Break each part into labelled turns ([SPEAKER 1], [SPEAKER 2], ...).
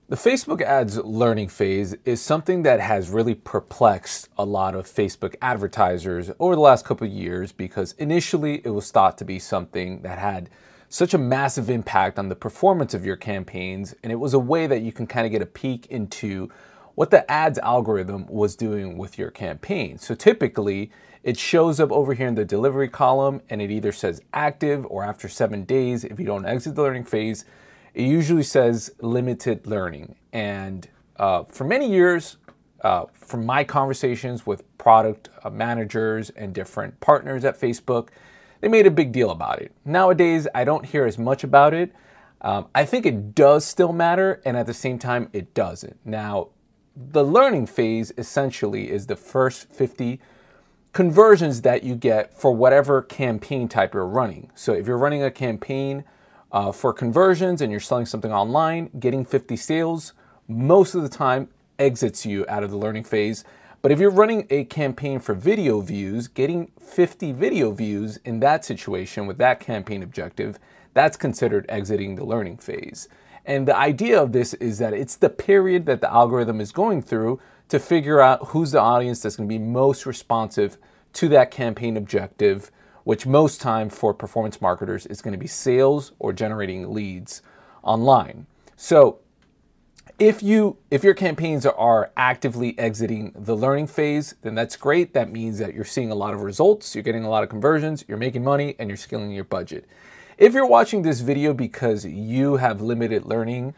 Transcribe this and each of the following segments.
[SPEAKER 1] The Facebook ads learning phase is something that has really perplexed a lot of Facebook advertisers over the last couple of years because initially it was thought to be something that had such a massive impact on the performance of your campaigns, and it was a way that you can kind of get a peek into what the ads algorithm was doing with your campaign. So typically it shows up over here in the delivery column and it either says active or after 7 days, if you don't exit the learning phase, it usually says limited learning. And for many years, from my conversations with product managers and different partners at Facebook, they made a big deal about it. Nowadays, I don't hear as much about it. I think it does still matter, and at the same time, it doesn't. Now, the learning phase essentially is the first 50 conversions that you get for whatever campaign type you're running. So if you're running a campaign for conversions and you're selling something online, getting 50 sales most of the time exits you out of the learning phase. But if you're running a campaign for video views, getting 50 video views in that situation with that campaign objective, that's considered exiting the learning phase. And the idea of this is that it's the period that the algorithm is going through to figure out who's the audience that's going to be most responsive to that campaign objective, which most time for performance marketers is going to be sales or generating leads online. So if your campaigns are actively exiting the learning phase, then that's great. That means that you're seeing a lot of results, you're getting a lot of conversions, you're making money, and you're scaling your budget. If you're watching this video because you have limited learning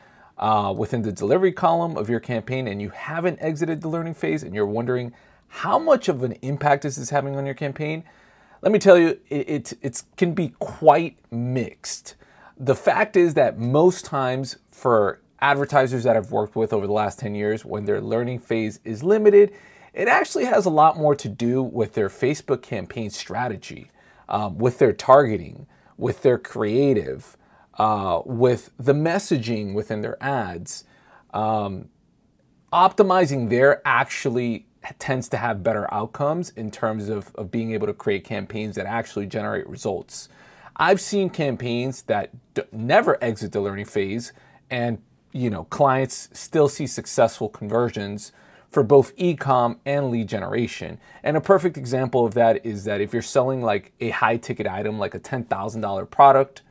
[SPEAKER 1] within the delivery column of your campaign and you haven't exited the learning phase and you're wondering how much of an impact is this having on your campaign, let me tell you, it can be quite mixed. The fact is that most times for advertisers that I've worked with over the last 10 years, when their learning phase is limited, it actually has a lot more to do with their Facebook campaign strategy, with their targeting, with their creative, with the messaging within their ads. Optimizing there actually tends to have better outcomes in terms of being able to create campaigns that actually generate results. I've seen campaigns that never exit the learning phase and clients still see successful conversions for both e-com and lead generation. And a perfect example of that is that if you're selling like a high ticket item, like a $10,000 product,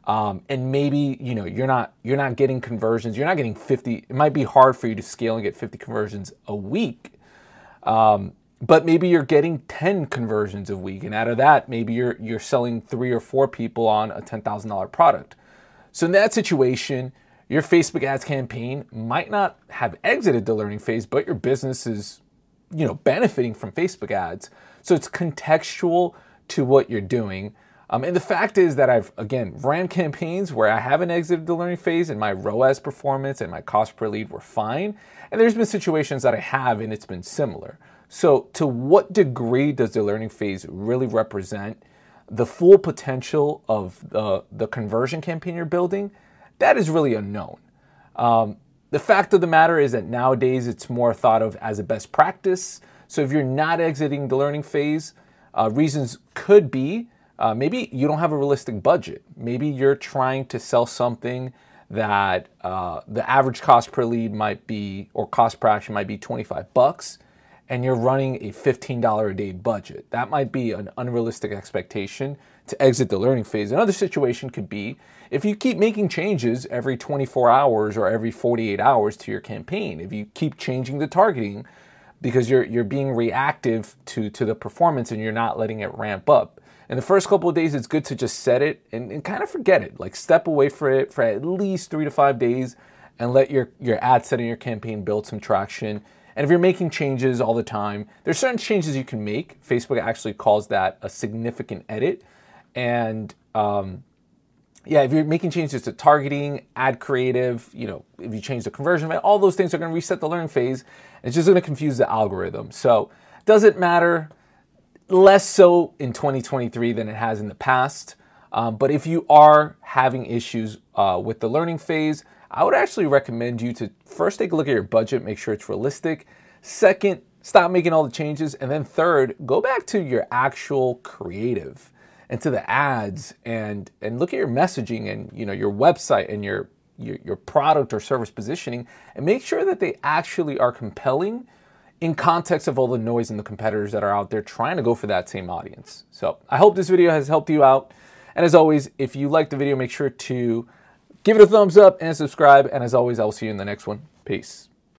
[SPEAKER 1] and maybe you're not getting conversions, you're not getting 50. It might be hard for you to scale and get 50 conversions a week. But maybe you're getting 10 conversions a week, and out of that, maybe you're selling 3 or 4 people on a $10,000 product. So in that situation, your Facebook ads campaign might not have exited the learning phase, but your business is, benefiting from Facebook ads. So it's contextual to what you're doing. And the fact is that I've, again, ran campaigns where I haven't exited the learning phase and my ROAS performance and my cost per lead were fine. And there's been situations that I have and it's been similar. So to what degree does the learning phase really represent the full potential of the conversion campaign you're building? That is really unknown. The fact of the matter is that nowadays it's more thought of as a best practice. So if you're not exiting the learning phase, reasons could be maybe you don't have a realistic budget. Maybe you're trying to sell something that the average cost per lead might be, or cost per action might be $25, and you're running a $15 a day budget. That might be an unrealistic expectation to exit the learning phase. Another situation could be if you keep making changes every 24 hours or every 48 hours to your campaign, if you keep changing the targeting because you're being reactive to the performance and you're not letting it ramp up. In the first couple of days, it's good to just set it and kind of forget it. Like step away for it for at least 3 to 5 days and let your ad set in your campaign build some traction. And if you're making changes all the time, there's certain changes you can make. Facebook actually calls that a significant edit. And if you're making changes to targeting, ad creative, if you change the conversion rate, all those things are going to reset the learning phase. It's just going to confuse the algorithm. So doesn't matter. Less so in 2023 than it has in the past. But if you are having issues with the learning phase, I would actually recommend you to first take a look at your budget, make sure it's realistic. Second, stop making all the changes. And then third, go back to your actual creative and to the ads and look at your messaging and your website and your your product or service positioning, and make sure that they actually are compelling in context of all the noise and the competitors that are out there trying to go for that same audience. So I hope this video has helped you out. And as always, if you liked the video, make sure to give it a thumbs up and subscribe. And as always, I will see you in the next one. Peace.